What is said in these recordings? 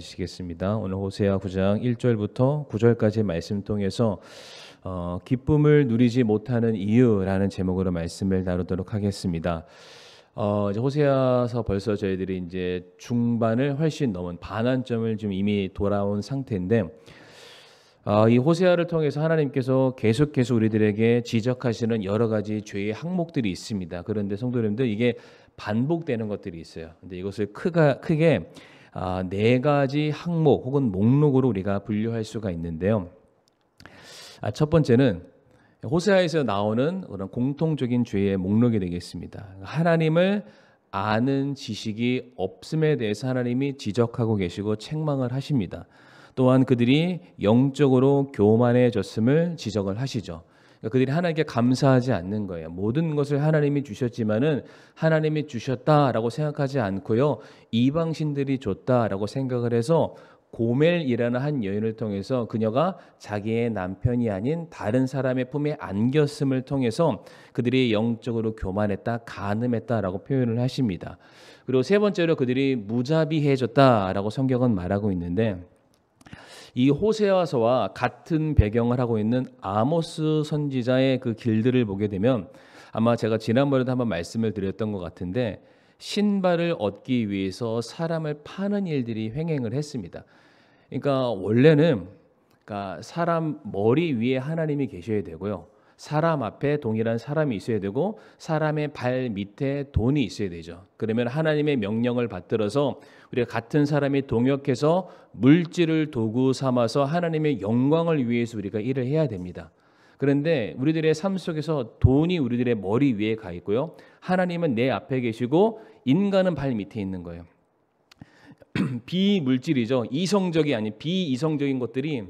주시겠습니다. 오늘 호세아 9장 1절부터 9절까지 말씀 통해서 기쁨을 누리지 못하는 이유라는 제목으로 말씀을 나누도록 하겠습니다. 이제 호세아서 벌써 저희들이 이제 중반을 훨씬 넘은 반환점을 좀 이미 돌아온 상태인데, 이 호세아를 통해서 하나님께서 계속해서 우리들에게 지적하시는 여러 가지 죄의 항목들이 있습니다. 그런데 성도님들, 이게 반복되는 것들이 있어요. 근데 이것을 크게 네 가지 항목 혹은 목록으로 우리가 분류할 수가 있는데요. 첫 번째는 호세아에서 나오는 그런 공통적인 죄의 목록이 되겠습니다. 하나님을 아는 지식이 없음에 대해서 하나님이 지적하고 계시고 책망을 하십니다. 또한 그들이 영적으로 교만해졌음을 지적을 하시죠. 그들이 하나님께 감사하지 않는 거예요. 모든 것을 하나님이 주셨지만은 하나님이 주셨다라고 생각하지 않고요, 이방신들이 줬다라고 생각을 해서 고멜이라는 한 여인을 통해서 그녀가 자기의 남편이 아닌 다른 사람의 품에 안겼음을 통해서 그들이 영적으로 교만했다, 간음했다라고 표현을 하십니다. 그리고 세 번째로 그들이 무자비해졌다라고 성경은 말하고 있는데, 이 호세아서와 같은 배경을 하고 있는 아모스 선지자의 그 길들을 보게 되면, 아마 제가 지난번에도 한번 말씀을 드렸던 것 같은데, 신발을 얻기 위해서 사람을 파는 일들이 횡행을 했습니다. 그러니까 원래는 사람 머리 위에 하나님이 계셔야 되고요, 사람 앞에 동일한 사람이 있어야 되고, 사람의 발 밑에 돈이 있어야 되죠. 그러면 하나님의 명령을 받들어서 우리가 같은 사람이 동역해서 물질을 도구 삼아서 하나님의 영광을 위해서 우리가 일을 해야 됩니다. 그런데 우리들의 삶 속에서 돈이 우리들의 머리 위에 가 있고요, 하나님은 내 앞에 계시고 인간은 발 밑에 있는 거예요. 비물질이죠. 이성적이 아닌 비이성적인 것들이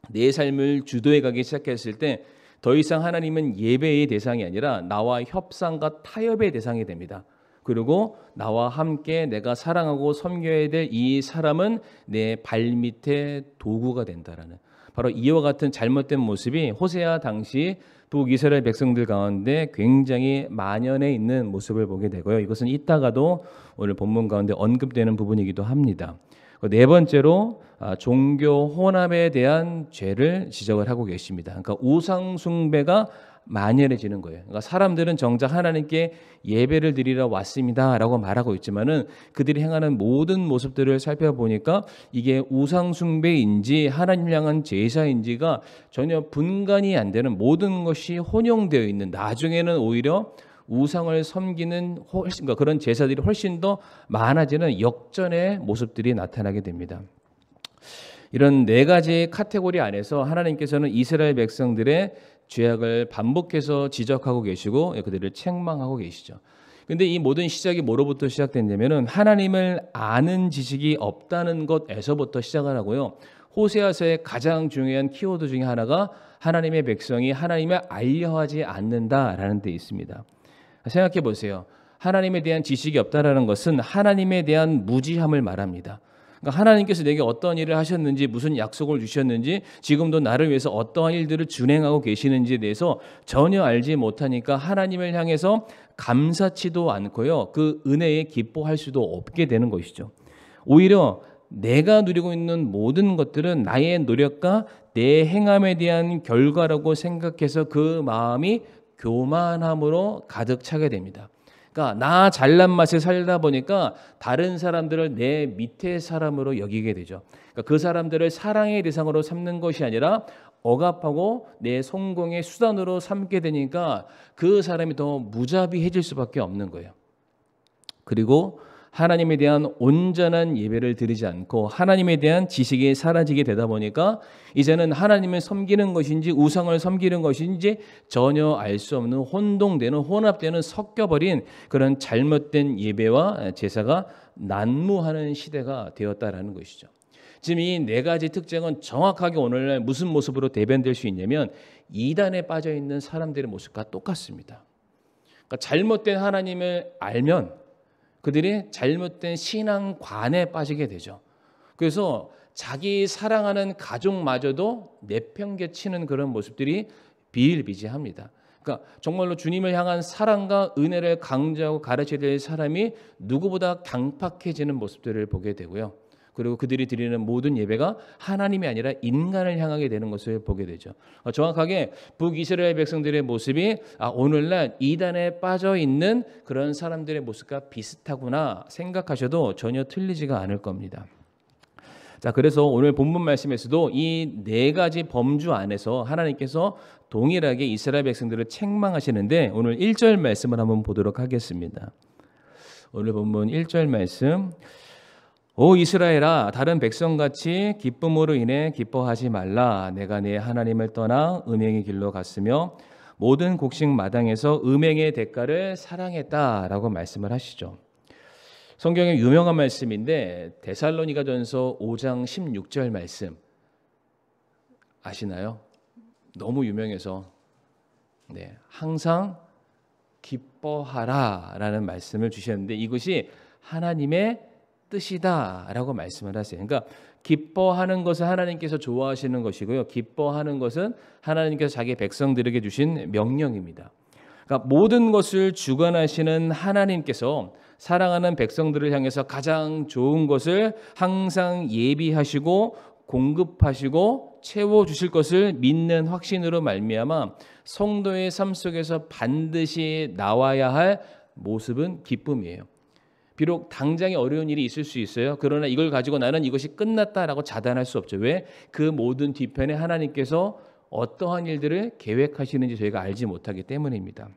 내 삶을 주도해 가기 시작했을 때 더 이상 하나님은 예배의 대상이 아니라 나와 협상과 타협의 대상이 됩니다. 그리고 나와 함께 내가 사랑하고 섬겨야 될 이 사람은 내 발밑에 도구가 된다라는, 바로 이와 같은 잘못된 모습이 호세아 당시 북이스라엘 백성들 가운데 굉장히 만연해 있는 모습을 보게 되고요. 이것은 이따가도 오늘 본문 가운데 언급되는 부분이기도 합니다. 네 번째로 종교 혼합에 대한 죄를 지적을 하고 계십니다. 그러니까 우상 숭배가 만연해지는 거예요. 그러니까 사람들은 정작 하나님께 예배를 드리러 왔습니다라고 말하고 있지만은 그들이 행하는 모든 모습들을 살펴보니까 이게 우상 숭배인지 하나님 향한 제사인지가 전혀 분간이 안 되는, 모든 것이 혼용되어 있는, 나중에는 오히려 우상을 섬기는 그러니까 그런 제사들이 훨씬 더 많아지는 역전의 모습들이 나타나게 됩니다. 이런 네 가지 카테고리 안에서 하나님께서는 이스라엘 백성들의 죄악을 반복해서 지적하고 계시고 그들을 책망하고 계시죠. 그런데 이 모든 시작이 뭐로부터 시작됐냐면은 하나님을 아는 지식이 없다는 것에서부터 시작을 하고요. 호세아서의 가장 중요한 키워드 중에 하나가 하나님의 백성이 하나님을 알려하지 않는다라는 데 있습니다. 생각해 보세요. 하나님에 대한 지식이 없다라는 것은 하나님에 대한 무지함을 말합니다. 그러니까 하나님께서 내게 어떤 일을 하셨는지, 무슨 약속을 주셨는지, 지금도 나를 위해서 어떠한 일들을 준행하고 계시는지에 대해서 전혀 알지 못하니까 하나님을 향해서 감사치도 않고요, 그 은혜에 기뻐할 수도 없게 되는 것이죠. 오히려 내가 누리고 있는 모든 것들은 나의 노력과 내 행함에 대한 결과라고 생각해서 그 마음이 교만함으로 가득 차게 됩니다. 그러니까 나 잘난 맛에 살다 보니까 다른 사람들을 내 밑에 사람으로 여기게 되죠. 그러니까 그 사람들을 사랑의 대상으로 삼는 것이 아니라 억압하고 내 성공의 수단으로 삼게 되니까 그 사람이 더 무자비해질 수밖에 없는 거예요. 그리고 하나님에 대한 온전한 예배를 드리지 않고 하나님에 대한 지식이 사라지게 되다 보니까 이제는 하나님을 섬기는 것인지 우상을 섬기는 것인지 전혀 알 수 없는, 혼동되는, 혼합되는, 섞여버린 그런 잘못된 예배와 제사가 난무하는 시대가 되었다라는 것이죠. 지금 이 네 가지 특징은 정확하게 오늘날 무슨 모습으로 대변될 수 있냐면 이단에 빠져 있는 사람들의 모습과 똑같습니다. 그러니까 잘못된 하나님을 알면 그들이 잘못된 신앙관에 빠지게 되죠. 그래서 자기 사랑하는 가족마저도 내팽개치는 그런 모습들이 비일비재합니다. 그러니까 정말로 주님을 향한 사랑과 은혜를 강조하고 가르쳐야 될 사람이 누구보다 강팍해지는 모습들을 보게 되고요. 그리고 그들이 드리는 모든 예배가 하나님이 아니라 인간을 향하게 되는 것을 보게 되죠. 정확하게 북이스라엘 백성들의 모습이 오늘날 이단에 빠져 있는 그런 사람들의 모습과 비슷하구나 생각하셔도 전혀 틀리지가 않을 겁니다. 자, 그래서 오늘 본문 말씀에서도 이 네 가지 범주 안에서 하나님께서 동일하게 이스라엘 백성들을 책망하시는데 오늘 1절 말씀을 한번 보도록 하겠습니다. 오늘 본문 1절 말씀. 오 이스라엘아, 다른 백성같이 기쁨으로 인해 기뻐하지 말라. 내가 네 하나님을 떠나 음행의 길로 갔으며 모든 곡식 마당에서 음행의 대가를 사랑했다라고 말씀을 하시죠. 성경의 유명한 말씀인데 데살로니가전서 5장 16절 말씀 아시나요? 너무 유명해서 항상 기뻐하라라는 말씀을 주셨는데 이것이 하나님의 뜻이다라고 말씀을 하세요. 그러니까 기뻐하는 것은 하나님께서 좋아하시는 것이고요. 기뻐하는 것은 하나님께서 자기 백성들에게 주신 명령입니다. 그러니까 모든 것을 주관하시는 하나님께서 사랑하는 백성들을 향해서 가장 좋은 것을 항상 예비하시고 공급하시고 채워주실 것을 믿는 확신으로 말미암아 성도의 삶 속에서 반드시 나와야 할 모습은 기쁨이에요. 비록 당장에 어려운 일이 있을 수 있어요. 그러나 이걸 가지고 나는 이것이 끝났다라고 자단할 수 없죠. 왜? 그 모든 뒤편에 하나님께서 어떠한 일들을 계획하시는지 저희가 알지 못하기 때문입니다.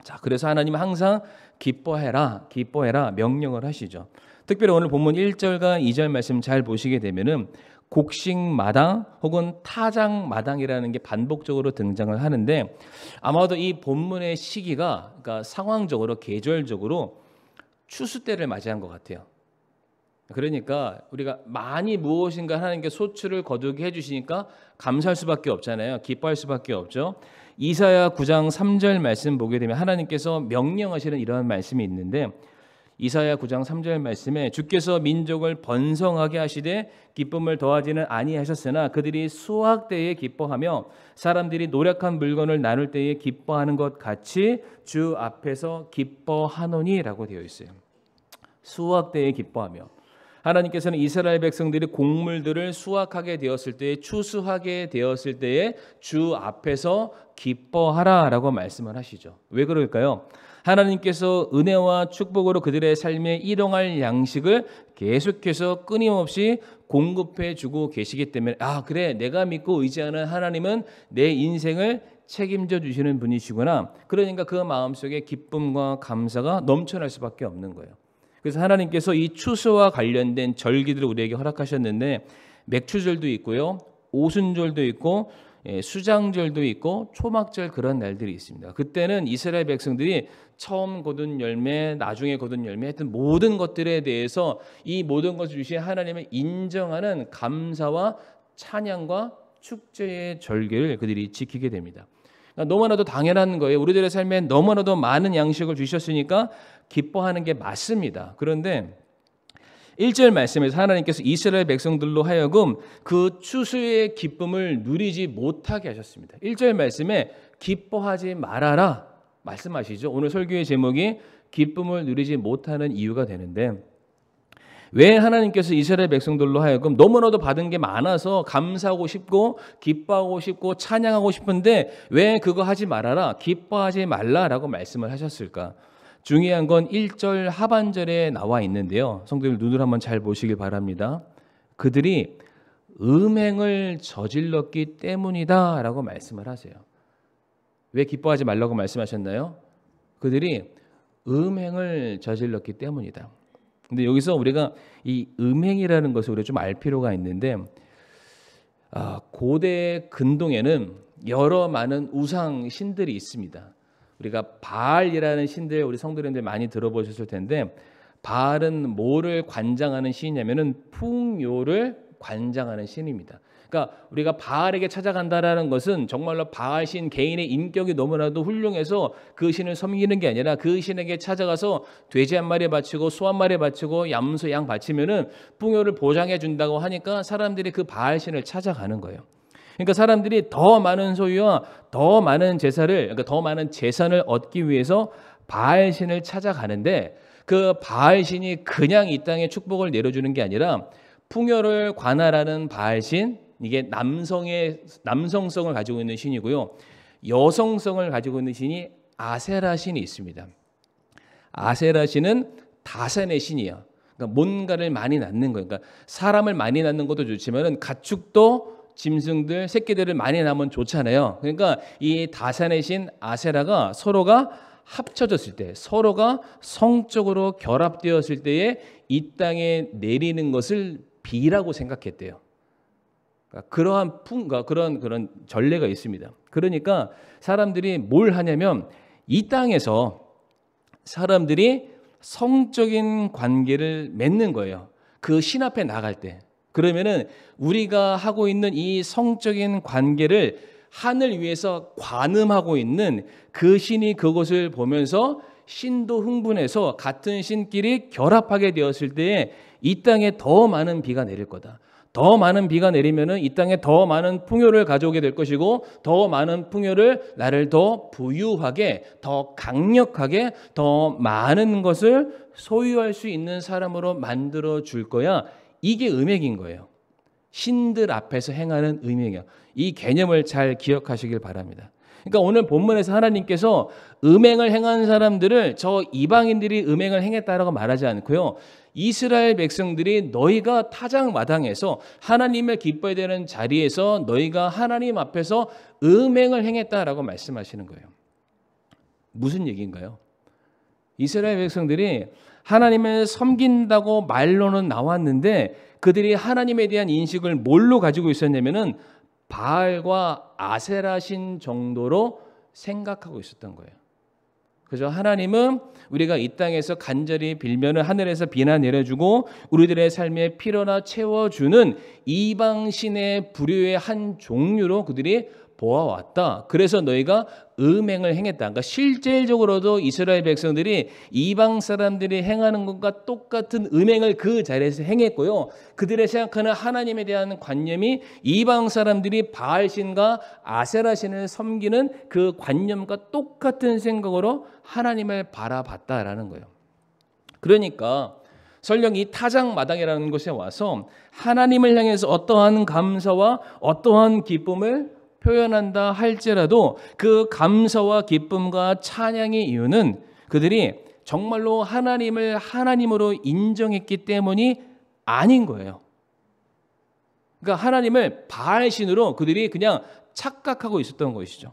자, 그래서 하나님은 항상 기뻐해라, 기뻐해라 명령을 하시죠. 특별히 오늘 본문 1절과 2절 말씀 잘 보시게 되면은 곡식 마당 혹은 타작 마당이라는 게 반복적으로 등장을 하는데 아마도 이 본문의 시기가 그러니까 상황적으로 계절적으로 추수 때를 맞이한 것 같아요. 그러니까 우리가 많이 무엇인가 하나님께 소출을 거두게 해주시니까 감사할 수밖에 없잖아요. 기뻐할 수밖에 없죠. 이사야 9장 3절 말씀 보게 되면 하나님께서 명령하시는 이러한 말씀이 있는데 이사야 9장 3절 말씀에 주께서 민족을 번성하게 하시되 기쁨을 더하지는 아니하셨으나 그들이 수확 때에 기뻐하며 사람들이 노력한 물건을 나눌 때에 기뻐하는 것 같이 주 앞에서 기뻐하노니라고 되어 있어요. 수확 때에 기뻐하며 하나님께서는 이스라엘 백성들이 곡물들을 수확하게 되었을 때에 추수하게 되었을 때에 주 앞에서 기뻐하라라고 말씀을 하시죠. 왜 그럴까요? 하나님께서 은혜와 축복으로 그들의 삶에 일용할 양식을 계속해서 끊임없이 공급해 주고 계시기 때문에 그래 내가 믿고 의지하는 하나님은 내 인생을 책임져 주시는 분이시구나. 그러니까 그 마음속에 기쁨과 감사가 넘쳐날 수밖에 없는 거예요. 그래서 하나님께서 이 추수와 관련된 절기들을 우리에게 허락하셨는데 맥추절도 있고요. 오순절도 있고 수장절도 있고 초막절 그런 날들이 있습니다. 그때는 이스라엘 백성들이 처음 거둔 열매, 나중에 거둔 열매 했던 모든 것들에 대해서 이 모든 것을 주신 하나님을 인정하는 감사와 찬양과 축제의 절기를 그들이 지키게 됩니다. 그러니까 너무나도 당연한 거예요. 우리들의 삶에 너무나도 많은 양식을 주셨으니까 기뻐하는 게 맞습니다. 그런데 1절 말씀에서 하나님께서 이스라엘 백성들로 하여금 그 추수의 기쁨을 누리지 못하게 하셨습니다. 1절 말씀에 기뻐하지 말아라 말씀하시죠. 오늘 설교의 제목이 기쁨을 누리지 못하는 이유가 되는데 왜 하나님께서 이스라엘 백성들로 하여금 너무나도 받은 게 많아서 감사하고 싶고 기뻐하고 싶고 찬양하고 싶은데 왜 그거 하지 말아라 기뻐하지 말라라고 말씀을 하셨을까? 중요한 건 1절 하반절에 나와 있는데요. 성도들 눈을 한번 잘 보시길 바랍니다. 그들이 음행을 저질렀기 때문이다라고 말씀을 하세요. 왜 기뻐하지 말라고 말씀하셨나요? 그들이 음행을 저질렀기 때문이다. 근데 여기서 우리가 이 음행이라는 것을 우리가 좀 알 필요가 있는데 고대 근동에는 여러 많은 우상 신들이 있습니다. 우리가 바알이라는 신들 우리 성도님들 많이 들어보셨을 텐데 바알은 뭐를 관장하는 신이냐면은 풍요를 관장하는 신입니다. 그러니까 우리가 바알에게 찾아간다라는 것은 정말로 바알 신 개인의 인격이 너무나도 훌륭해서 그 신을 섬기는 게 아니라 그 신에게 찾아가서 돼지 한 마리 바치고 소 한 마리 바치고 염소 양 바치면은 풍요를 보장해 준다고 하니까 사람들이 그 바알 신을 찾아가는 거예요. 그러니까 사람들이 더 많은 소유와 더 많은 제사를 그러니까 더 많은 재산을 얻기 위해서 바알 신을 찾아가는데 그 바알 신이 그냥 이 땅에 축복을 내려주는 게 아니라 풍요를 관할하는 바알신, 이게 남성성을 가지고 있는 신이고요. 여성성을 가지고 있는 신이 아세라 신이 있습니다. 아세라 신은 다산의 신이에요. 그러니까 뭔가를 많이 낳는 거예요. 그러니까 사람을 많이 낳는 것도 좋지만은 가축도 짐승들, 새끼들을 많이 낳으면 좋잖아요. 그러니까 이 다산의 신 아세라가 서로가 합쳐졌을 때, 서로가 성적으로 결합되었을 때에 이 땅에 내리는 것을 비라고 생각했대요. 그러니까 그런 전례가 있습니다. 그러니까 사람들이 뭘 하냐면 이 땅에서 사람들이 성적인 관계를 맺는 거예요. 그 신 앞에 나갈 때. 그러면은 우리가 하고 있는 이 성적인 관계를 하늘 위에서 관음하고 있는 그 신이 그것을 보면서 신도 흥분해서 같은 신끼리 결합하게 되었을 때에 이 땅에 더 많은 비가 내릴 거다. 더 많은 비가 내리면은 이 땅에 더 많은 풍요를 가져오게 될 것이고, 더 많은 풍요를 나를 더 부유하게, 더 강력하게, 더 많은 것을 소유할 수 있는 사람으로 만들어 줄 거야. 이게 음행인 거예요. 신들 앞에서 행하는 음행이야. 이 개념을 잘 기억하시길 바랍니다. 그러니까 오늘 본문에서 하나님께서 음행을 행한 사람들을 저 이방인들이 음행을 행했다라고 말하지 않고요. 이스라엘 백성들이 너희가 타작마당에서 하나님을 기뻐해야 되는 자리에서 너희가 하나님 앞에서 음행을 행했다라고 말씀하시는 거예요. 무슨 얘기인가요? 이스라엘 백성들이 하나님을 섬긴다고 말로는 나왔는데 그들이 하나님에 대한 인식을 뭘로 가지고 있었냐면은 바알과 아세라 신 정도로 생각하고 있었던 거예요. 그래서 하나님은 우리가 이 땅에서 간절히 빌면은 하늘에서 비나 내려주고 우리들의 삶에 필요나 채워주는 이방신의 불효의 한 종류로 그들이 보아왔다. 그래서 너희가 음행을 행했다. 그러니까 실질적으로도 이스라엘 백성들이 이방 사람들이 행하는 것과 똑같은 음행을 그 자리에서 행했고요. 그들의 생각하는 하나님에 대한 관념이 이방 사람들이 바알신과 아세라신을 섬기는 그 관념과 똑같은 생각으로 하나님을 바라봤다라는 거예요. 그러니까 설령 이 타작마당이라는 곳에 와서 하나님을 향해서 어떠한 감사와 어떠한 기쁨을 표현한다 할지라도 그 감사와 기쁨과 찬양의 이유는 그들이 정말로 하나님을 하나님으로 인정했기 때문이 아닌 거예요. 그러니까 하나님을 바알신으로 그들이 그냥 착각하고 있었던 것이죠.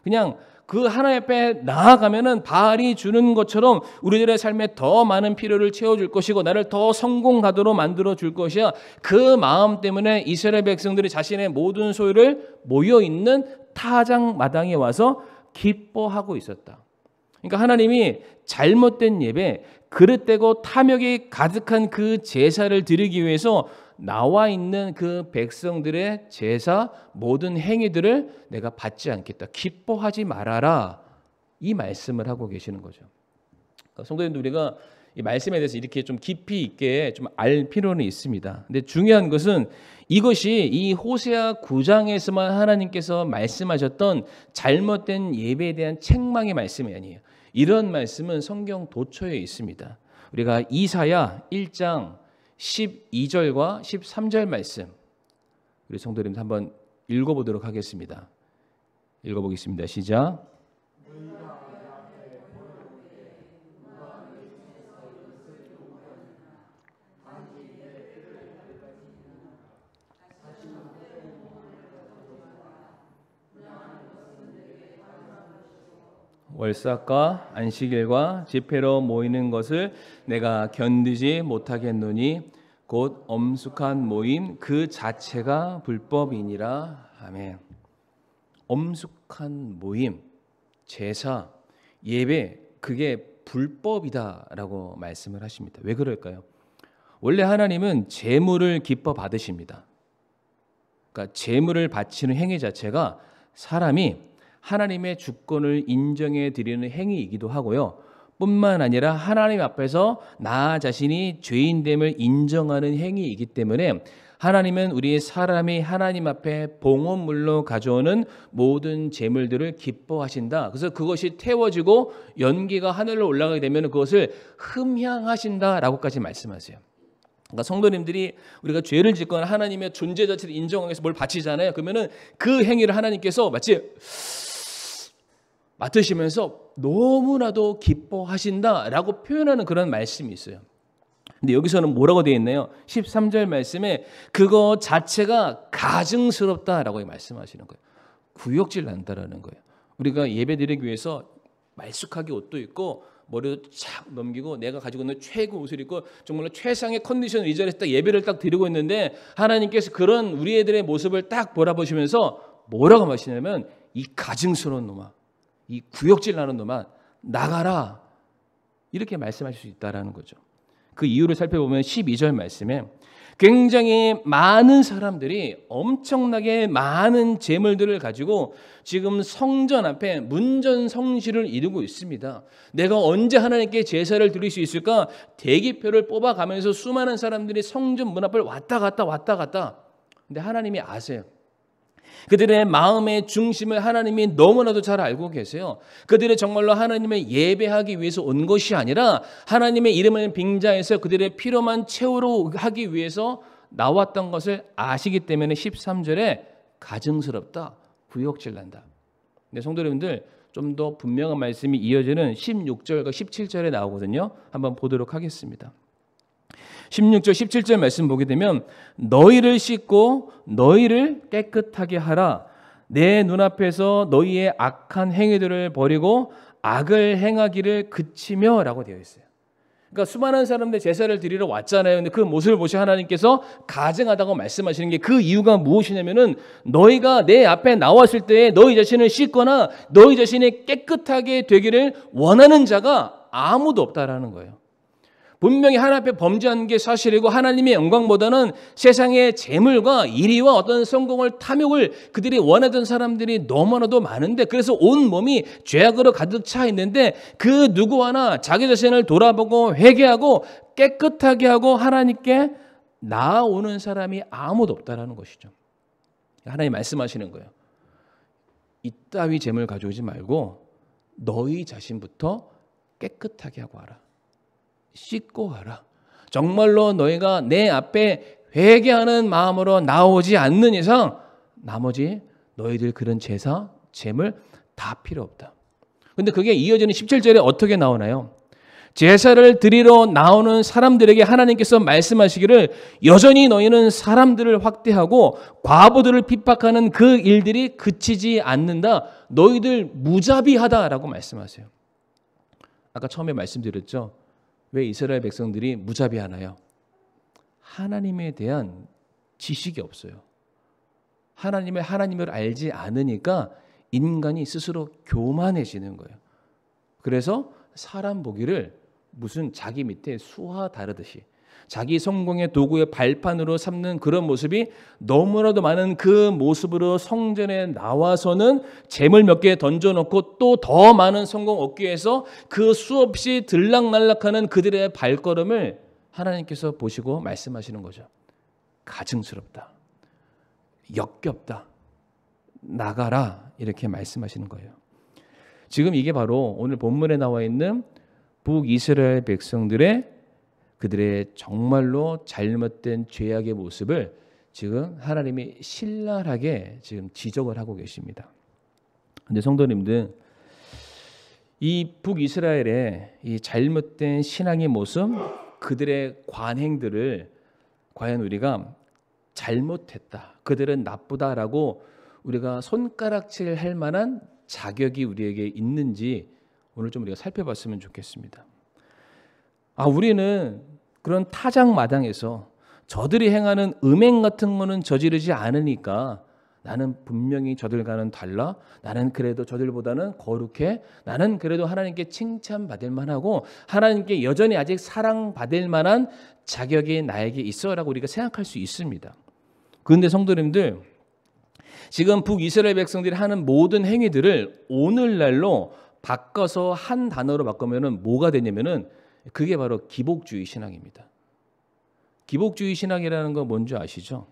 그냥 그 하나님 앞에 나아가면은 바알이 주는 것처럼 우리들의 삶에 더 많은 필요를 채워줄 것이고 나를 더 성공가도록 만들어 줄 것이야. 그 마음 때문에 이스라엘 백성들이 자신의 모든 소유를 모여있는 타작마당에 와서 기뻐하고 있었다. 그러니까 하나님이 잘못된 예배, 그릇되고 탐욕이 가득한 그 제사를 드리기 위해서 나와 있는 그 백성들의 제사 모든 행위들을 내가 받지 않겠다. 기뻐하지 말아라. 이 말씀을 하고 계시는 거죠. 그러니까 성도님들 우리가 이 말씀에 대해서 이렇게 좀 깊이 있게 좀 알 필요는 있습니다. 근데 중요한 것은 이것이 이 호세아 9장에서만 하나님께서 말씀하셨던 잘못된 예배에 대한 책망의 말씀이 아니에요. 이런 말씀은 성경 도처에 있습니다. 우리가 이사야 1장 12절과 13절 말씀 우리 성도님들 한번 읽어보도록 하겠습니다. 읽어보겠습니다. 시작. 월삭과 안식일과 집회로 모이는 것을 내가 견디지 못하겠노니 곧 엄숙한 모임 그 자체가 불법이니라. 아멘. 엄숙한 모임, 제사, 예배 그게 불법이다라고 말씀을 하십니다. 왜 그럴까요? 원래 하나님은 제물을 기뻐 받으십니다. 그러니까 제물을 바치는 행위 자체가 사람이 하나님의 주권을 인정해 드리는 행위이기도 하고요. 뿐만 아니라 하나님 앞에서 나 자신이 죄인됨을 인정하는 행위이기 때문에 하나님은 우리 사람이 하나님 앞에 봉헌물로 가져오는 모든 제물들을 기뻐하신다. 그래서 그것이 태워지고 연기가 하늘로 올라가게 되면 그것을 흠향하신다라고까지 말씀하세요. 그러니까 성도님들이 우리가 죄를 짓거나 하나님의 존재 자체를 인정하기 위해서 뭘 바치잖아요. 그러면은 그 행위를 하나님께서 마치 맡으시면서 너무나도 기뻐하신다라고 표현하는 그런 말씀이 있어요. 근데 여기서는 뭐라고 되어 있나요? 13절 말씀에 그거 자체가 가증스럽다라고 말씀하시는 거예요. 구역질 난다라는 거예요. 우리가 예배드리기 위해서 말쑥하게 옷도 입고 머리도 착 넘기고 내가 가지고 있는 최고 옷을 입고 정말로 최상의 컨디션을 이 자리에서 딱 예배를 딱 드리고 있는데 하나님께서 그런 우리 애들의 모습을 딱 바라보시면서 뭐라고 하시냐면 이 가증스러운 놈아, 이 구역질 나는 놈아 나가라 이렇게 말씀하실 수 있다라는 거죠. 그 이유를 살펴보면 12절 말씀에 굉장히 많은 사람들이 엄청나게 많은 재물들을 가지고 지금 성전 앞에 문전성시를 이루고 있습니다. 내가 언제 하나님께 제사를 드릴 수 있을까? 대기표를 뽑아가면서 수많은 사람들이 성전 문 앞을 왔다 갔다. 근데 하나님이 아세요. 그들의 마음의 중심을 하나님이 너무나도 잘 알고 계세요. 그들이 정말로 하나님을 예배하기 위해서 온 것이 아니라 하나님의 이름을 빙자해서 그들의 필요만 채우러 하기 위해서 나왔던 것을 아시기 때문에 13절에 가증스럽다, 구역질난다. 근데 성도 여러분들 좀 더 분명한 말씀이 이어지는 16절과 17절에 나오거든요. 한번 보도록 하겠습니다. 16절 17절 말씀 보게 되면 너희를 씻고 너희를 깨끗하게 하라. 내 눈앞에서 너희의 악한 행위들을 버리고 악을 행하기를 그치며 라고 되어 있어요. 그러니까 수많은 사람들 제사를 드리러 왔잖아요. 근데 그 모습을 보시 하나님께서 가증하다고 말씀하시는 게 그 이유가 무엇이냐면은 너희가 내 앞에 나왔을 때 너희 자신을 씻거나 너희 자신이 깨끗하게 되기를 원하는 자가 아무도 없다라는 거예요. 분명히 하나님 앞에 범죄한 게 사실이고 하나님의 영광보다는 세상의 재물과 이리와 어떤 성공을 탐욕을 그들이 원하던 사람들이 너무나도 많은데 그래서 온 몸이 죄악으로 가득 차 있는데 그 누구 하나 자기 자신을 돌아보고 회개하고 깨끗하게 하고 하나님께 나아오는 사람이 아무도 없다라는 것이죠. 하나님 말씀하시는 거예요. 이따위 재물 가져오지 말고 너희 자신부터 깨끗하게 하고 와라. 씻고 하라. 정말로 너희가 내 앞에 회개하는 마음으로 나오지 않는 이상 나머지 너희들 그런 제사, 재물 다 필요 없다. 근데 그게 이어지는 17절에 어떻게 나오나요? 제사를 드리러 나오는 사람들에게 하나님께서 말씀하시기를 여전히 너희는 사람들을 확대하고 과부들을 핍박하는 그 일들이 그치지 않는다. 너희들 무자비하다라고 말씀하세요. 아까 처음에 말씀드렸죠. 왜 이스라엘 백성들이 무자비하나요? 하나님에 대한 지식이 없어요. 하나님을 알지 않으니까 인간이 스스로 교만해지는 거예요. 그래서 사람 보기를 무슨 자기 밑에 수하 다르듯이 자기 성공의 도구의 발판으로 삼는 그런 모습이 너무나도 많은 그 모습으로 성전에 나와서는 재물 몇 개 던져놓고 또 더 많은 성공 얻기 위해서 그 수없이 들락날락하는 그들의 발걸음을 하나님께서 보시고 말씀하시는 거죠. 가증스럽다. 역겹다. 나가라. 이렇게 말씀하시는 거예요. 지금 이게 바로 오늘 본문에 나와 있는 북이스라엘 백성들의 그들의 정말로 잘못된 죄악의 모습을 지금 하나님이 신랄하게 지금 지적을 하고 계십니다. 그런데 성도님들, 이 북이스라엘의 이 잘못된 신앙의 모습, 그들의 관행들을 과연 우리가 잘못했다, 그들은 나쁘다라고 우리가 손가락질 할 만한 자격이 우리에게 있는지 오늘 좀 우리가 살펴봤으면 좋겠습니다. 우리는 그런 타작마당에서 저들이 행하는 음행 같은 거는 저지르지 않으니까 나는 분명히 저들과는 달라. 나는 그래도 저들보다는 거룩해. 나는 그래도 하나님께 칭찬받을 만하고 하나님께 여전히 아직 사랑받을 만한 자격이 나에게 있어라고 우리가 생각할 수 있습니다. 그런데 성도님들, 지금 북이스라엘 백성들이 하는 모든 행위들을 오늘날로 바꿔서 한 단어로 바꾸면은 뭐가 되냐면은 그게 바로 기복주의 신앙입니다. 기복주의 신앙이라는 거 뭔지 아시죠?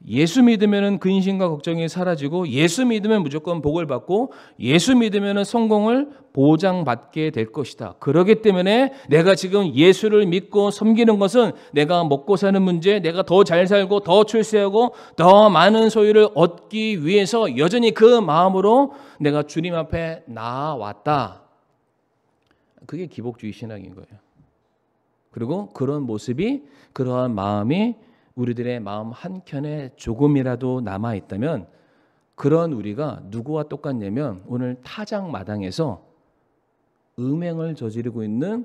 예수 믿으면 근심과 걱정이 사라지고 예수 믿으면 무조건 복을 받고 예수 믿으면 성공을 보장받게 될 것이다. 그렇기 때문에 내가 지금 예수를 믿고 섬기는 것은 내가 먹고 사는 문제, 내가 더 잘 살고 더 출세하고 더 많은 소유를 얻기 위해서 여전히 그 마음으로 내가 주님 앞에 나아왔다. 그게 기복주의 신앙인 거예요. 그리고 그런 모습이, 그러한 마음이 우리들의 마음 한켠에 조금이라도 남아있다면 그런 우리가 누구와 똑같냐면 오늘 타작 마당에서 음행을 저지르고 있는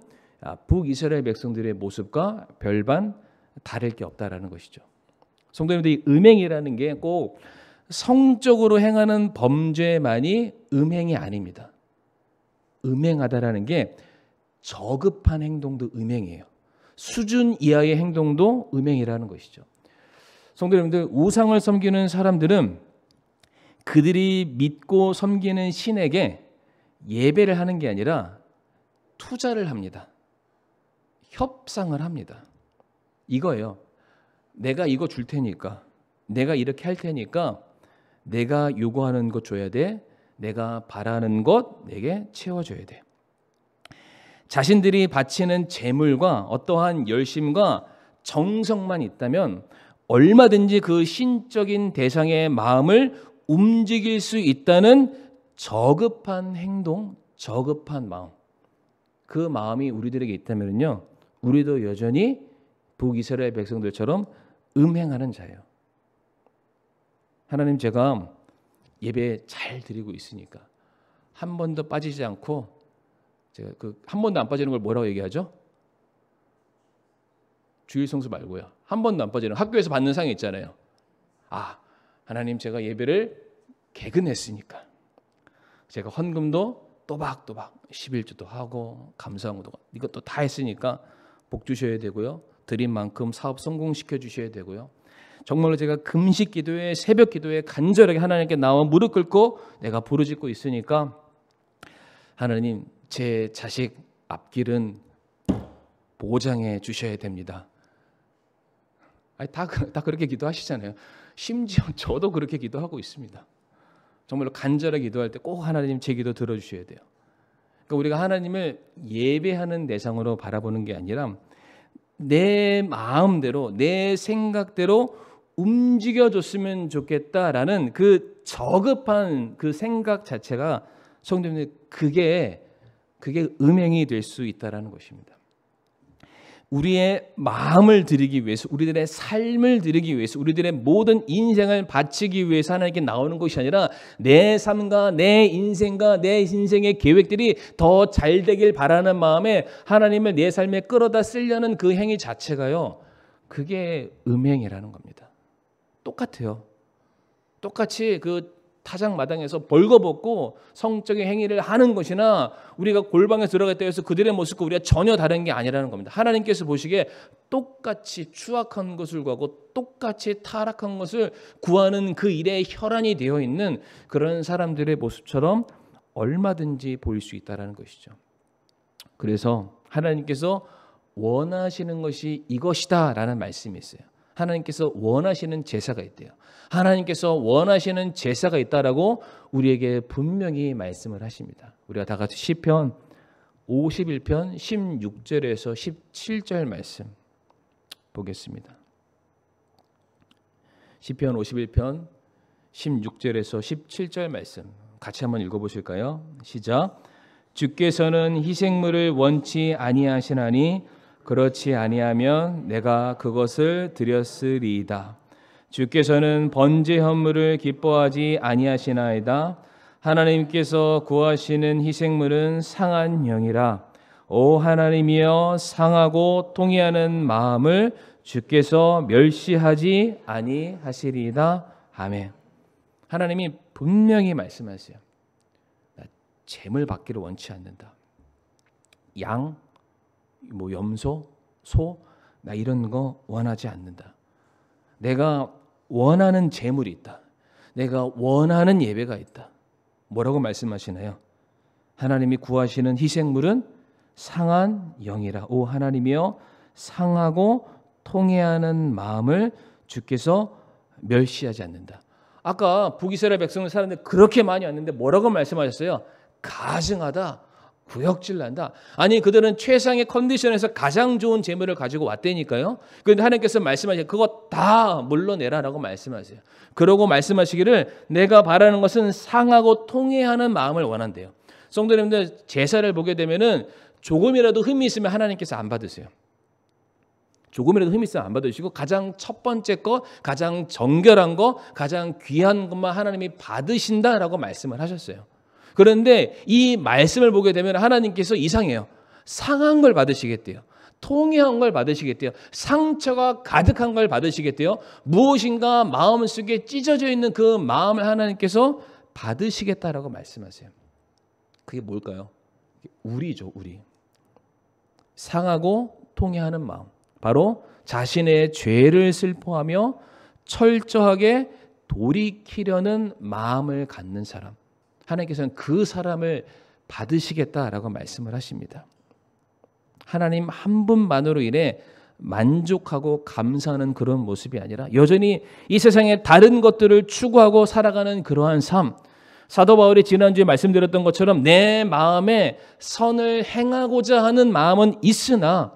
북이스라엘 백성들의 모습과 별반 다를 게 없다라는 것이죠. 성도님들, 이 음행이라는 게 꼭 성적으로 행하는 범죄만이 음행이 아닙니다. 음행하다라는 게 저급한 행동도 음행이에요. 수준 이하의 행동도 음행이라는 것이죠. 성도 여러분들, 우상을 섬기는 사람들은 그들이 믿고 섬기는 신에게 예배를 하는 게 아니라 투자를 합니다. 협상을 합니다. 이거예요. 내가 이거 줄 테니까, 내가 이렇게 할 테니까 내가 요구하는 것 줘야 돼. 내가 바라는 것 내게 채워줘야 돼. 자신들이 바치는 재물과 어떠한 열심과 정성만 있다면 얼마든지 그 신적인 대상의 마음을 움직일 수 있다는 저급한 행동, 저급한 마음, 그 마음이 우리들에게 있다면요, 우리도 여전히 북이스라엘 백성들처럼 음행하는 자예요. 하나님, 제가 예배 잘 드리고 있으니까 한 번도 빠지지 않고, 제가 한 번도 안 빠지는 걸 뭐라고 얘기하죠? 주일 성수 말고요. 한 번도 안 빠지는, 학교에서 받는 상이 있잖아요. 아, 하나님, 제가 예배를 개근했으니까 제가 헌금도 또박또박 11조도 하고 감사함도 이것도 다 했으니까 복 주셔야 되고요. 드린 만큼 사업 성공시켜 주셔야 되고요. 정말로 제가 금식 기도에, 새벽 기도에 간절하게 하나님께 나와 무릎 꿇고 내가 부르짖고 있으니까 하나님, 제 자식 앞길은 보장해 주셔야 됩니다. 아니, 다 그렇게 기도하시잖아요. 심지어 저도 그렇게 기도하고 있습니다. 정말로 간절하게 기도할 때 꼭 하나님 제 기도 들어주셔야 돼요. 그러니까 우리가 하나님을 예배하는 대상으로 바라보는 게 아니라 내 마음대로, 내 생각대로 움직여줬으면 좋겠다라는 그 저급한 그 생각 자체가, 성도님들, 그게 음행이 될 수 있다라는 것입니다. 우리의 마음을 드리기 위해서, 우리들의 삶을 드리기 위해서, 우리들의 모든 인생을 바치기 위해서 하나님께 나오는 것이 아니라 내 삶과 내 인생과 내 인생의 계획들이 더 잘 되길 바라는 마음에 하나님을 내 삶에 끌어다 쓰려는 그 행위 자체가요, 그게 음행이라는 겁니다. 똑같아요. 똑같이 그 타작 마당에서 벌거벗고 성적인 행위를 하는 것이나 우리가 골방에 들어갔다 해서 그들의 모습과 우리가 전혀 다른 게 아니라는 겁니다. 하나님께서 보시기에 똑같이 추악한 것을 구하고 똑같이 타락한 것을 구하는 그 일에 혈안이 되어 있는 그런 사람들의 모습처럼 얼마든지 보일 수 있다는 것이죠. 그래서 하나님께서 원하시는 것이 이것이다라는 말씀이 있어요. 하나님께서 원하시는 제사가 있대요. 하나님께서 원하시는 제사가 있다라고 우리에게 분명히 말씀을 하십니다. 우리가 다 같이 시편 51편 16절에서 17절 말씀 보겠습니다. 시편 51편 16절에서 17절 말씀 같이 한번 읽어보실까요? 시작. 주께서는 희생물을 원치 아니하시나니 그렇지 아니하면 내가 그것을 드렸으리이다. 주께서는 번제 헌물을 기뻐하지 아니하시나이다. 하나님께서 구하시는 희생물은 상한 영이라. 오 하나님이여, 상하고 통회하는 마음을 주께서 멸시하지 아니하시리이다. 아멘. 하나님이 분명히 말씀하세요. 나 재물 받기를 원치 않는다. 양, 염소, 소, 나 이런 거 원하지 않는다. 내가 원하는 재물이 있다. 내가 원하는 예배가 있다. 뭐라고 말씀하시나요? 하나님이 구하시는 희생물은 상한 영이라. 오 하나님이여, 상하고 통회하는 마음을 주께서 멸시하지 않는다. 아까 북이스라엘 백성을 사는데 그렇게 많이 왔는데 뭐라고 말씀하셨어요? 가증하다, 구역질난다. 아니 그들은 최상의 컨디션에서 가장 좋은 재물을 가지고 왔다니까요. 그런데 하나님께서 말씀하시고 그거 다 물러내라라고 말씀하세요. 그러고 말씀하시기를 내가 바라는 것은 상하고 통회하는 마음을 원한대요. 성도님들 제사를 보게 되면은 조금이라도 흠이 있으면 하나님께서 안 받으세요. 조금이라도 흠이 있으면 안 받으시고 가장 첫 번째 거, 가장 정결한 거, 가장 귀한 것만 하나님이 받으신다라고 말씀을 하셨어요. 그런데 이 말씀을 보게 되면 하나님께서 이상해요. 상한 걸 받으시겠대요. 통회한 걸 받으시겠대요. 상처가 가득한 걸 받으시겠대요. 무엇인가 마음속에 찢어져 있는 그 마음을 하나님께서 받으시겠다라고 말씀하세요. 그게 뭘까요? 우리죠, 우리. 상하고 통회하는 마음. 바로 자신의 죄를 슬퍼하며 철저하게 돌이키려는 마음을 갖는 사람. 하나님께서는 그 사람을 받으시겠다라고 말씀을 하십니다. 하나님 한 분만으로 인해 만족하고 감사하는 그런 모습이 아니라 여전히 이 세상의 다른 것들을 추구하고 살아가는 그러한 삶. 사도 바울이 지난주에 말씀드렸던 것처럼 내 마음에 선을 행하고자 하는 마음은 있으나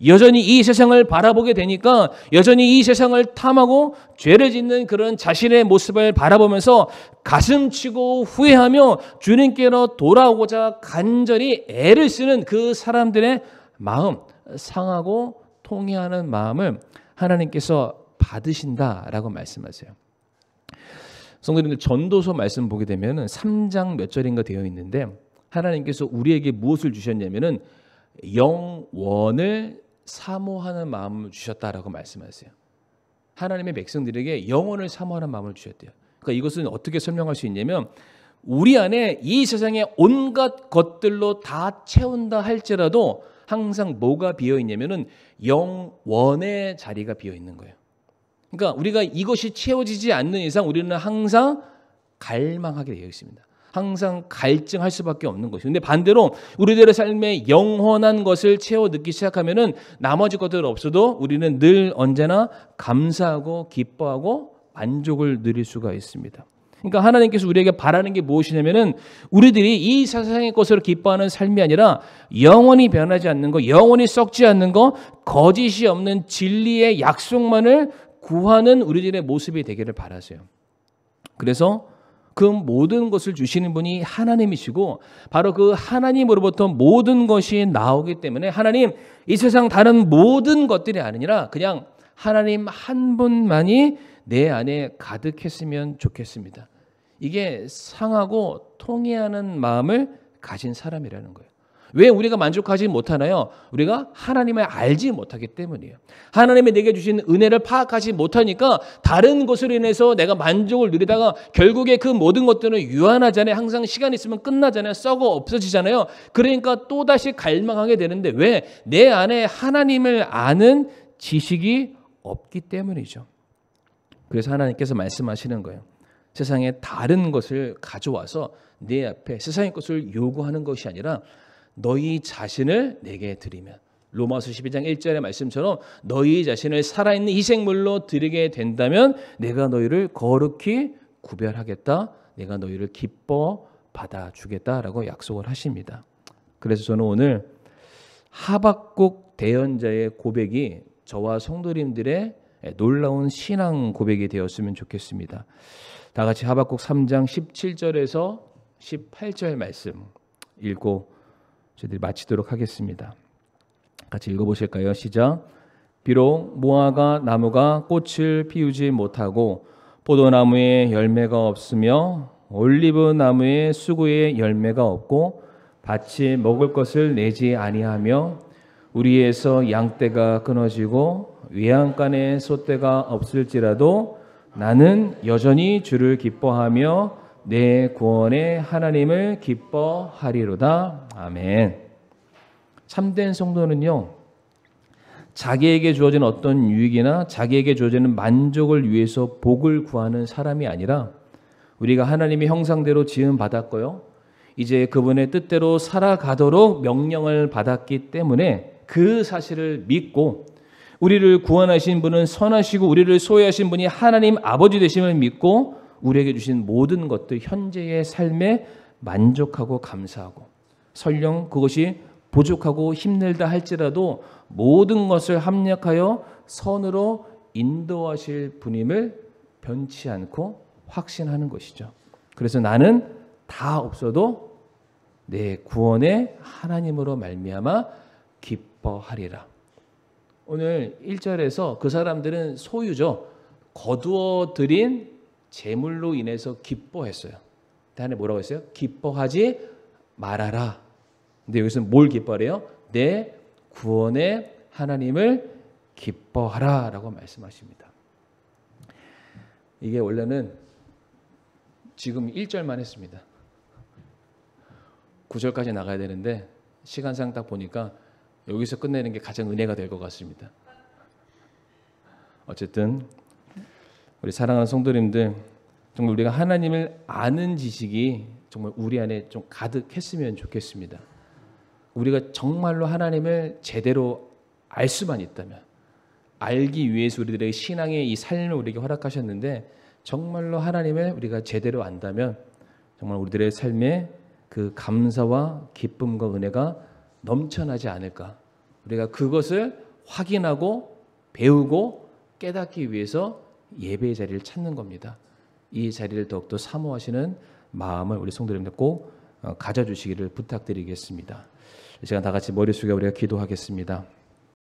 여전히 이 세상을 바라보게 되니까 여전히 이 세상을 탐하고 죄를 짓는 그런 자신의 모습을 바라보면서 가슴치고 후회하며 주님께로 돌아오고자 간절히 애를 쓰는 그 사람들의 마음, 상하고 통회하는 마음을 하나님께서 받으신다라고 말씀하세요. 성도님들 전도서 말씀 보게 되면 3장 몇 절인가 되어 있는데 하나님께서 우리에게 무엇을 주셨냐면은 영원을 사모하는 마음을 주셨다라고 말씀하세요. 하나님의 백성들에게 영원을 사모하는 마음을 주셨대요. 그러니까 이것은 어떻게 설명할 수 있냐면 우리 안에 이 세상의 온갖 것들로 다 채운다 할지라도 항상 뭐가 비어 있냐면은 영원의 자리가 비어 있는 거예요. 그러니까 우리가 이것이 채워지지 않는 이상 우리는 항상 갈망하게 되어 있습니다. 항상 갈증할 수밖에 없는 것이죠. 근데 반대로 우리들의 삶에 영원한 것을 채워 넣기 시작하면은 나머지 것들 없어도 우리는 늘 언제나 감사하고 기뻐하고 만족을 누릴 수가 있습니다. 그러니까 하나님께서 우리에게 바라는 게 무엇이냐면은 우리들이 이 세상의 것으로 기뻐하는 삶이 아니라 영원히 변하지 않는 거, 영원히 썩지 않는 거, 거짓이 없는 진리의 약속만을 구하는 우리들의 모습이 되기를 바라세요. 그래서 그 모든 것을 주시는 분이 하나님이시고 바로 그 하나님으로부터 모든 것이 나오기 때문에 하나님 이 세상 다른 모든 것들이 아니라 그냥 하나님 한 분만이 내 안에 가득했으면 좋겠습니다. 이게 상하고 통회하는 마음을 가진 사람이라는 거예요. 왜 우리가 만족하지 못하나요? 우리가 하나님을 알지 못하기 때문이에요. 하나님이 내게 주신 은혜를 파악하지 못하니까 다른 것으로 인해서 내가 만족을 누리다가 결국에 그 모든 것들은 유한하잖아요. 항상 시간 있으면 끝나잖아요. 썩어 없어지잖아요. 그러니까 또다시 갈망하게 되는데 왜? 내 안에 하나님을 아는 지식이 없기 때문이죠. 그래서 하나님께서 말씀하시는 거예요. 세상에 다른 것을 가져와서 내 앞에 세상의 것을 요구하는 것이 아니라 너희 자신을 내게 드리면 로마서 12장 1절의 말씀처럼 너희 자신을 살아있는 희생물로 드리게 된다면 내가 너희를 거룩히 구별하겠다. 내가 너희를 기뻐 받아주겠다라고 약속을 하십니다. 그래서 저는 오늘 하박국 대언자의 고백이 저와 성도님들의 놀라운 신앙 고백이 되었으면 좋겠습니다. 다 같이 하박국 3장 17절에서 18절 말씀 읽고 저희들이 마치도록 하겠습니다. 같이 읽어보실까요? 시작. 비록 무화과 나무가 꽃을 피우지 못하고 포도나무에 열매가 없으며 올리브 나무에 수구에 열매가 없고 밭이 먹을 것을 내지 아니하며 우리에서 양떼가 끊어지고 외양간에 솥대가 없을지라도 나는 여전히 주를 기뻐하며 내 구원의 하나님을 기뻐하리로다. 아멘. 참된 성도는요, 자기에게 주어지는 어떤 유익이나 자기에게 주어지는 만족을 위해서 복을 구하는 사람이 아니라 우리가 하나님의 형상대로 지음 받았고요, 이제 그분의 뜻대로 살아가도록 명령을 받았기 때문에 그 사실을 믿고 우리를 구원하신 분은 선하시고 우리를 소유하신 분이 하나님 아버지 되심을 믿고 우리에게 주신 모든 것들 현재의 삶에 만족하고 감사하고 설령 그것이 부족하고 힘들다 할지라도 모든 것을 합력하여 선으로 인도하실 분임을 변치 않고 확신하는 것이죠. 그래서 나는 다 없어도 내 구원의 하나님으로 말미암아 기뻐하리라. 오늘 1절에서 그 사람들은 소유죠. 거두어 들인 재물로 인해서 기뻐했어요. 다음에 뭐라고 했어요? 기뻐하지 말아라. 근데 여기서 뭘 기뻐하래요? 내 구원의 하나님을 기뻐하라 라고 말씀하십니다. 이게 원래는 지금 1절만 했습니다. 9절까지 나가야 되는데 시간상 딱 보니까 여기서 끝내는 게 가장 은혜가 될 것 같습니다. 어쨌든 우리 사랑하는 성도님들, 정말 우리가 하나님을 아는 지식이 정말 우리 안에 좀 가득했으면 좋겠습니다. 우리가 정말로 하나님을 제대로 알 수만 있다면, 알기 위해서 우리들의 신앙의 이 삶을 우리에게 허락하셨는데 정말로 하나님을 우리가 제대로 안다면 정말 우리들의 삶에 그 감사와 기쁨과 은혜가 넘쳐나지 않을까. 우리가 그것을 확인하고 배우고 깨닫기 위해서 예배의 자리를 찾는 겁니다. 이 자리를 더욱더 사모하시는 마음을 우리 성도님들 꼭 가져주시기를 부탁드리겠습니다. 이 시간 다 같이 머리 숙여 우리가 기도하겠습니다.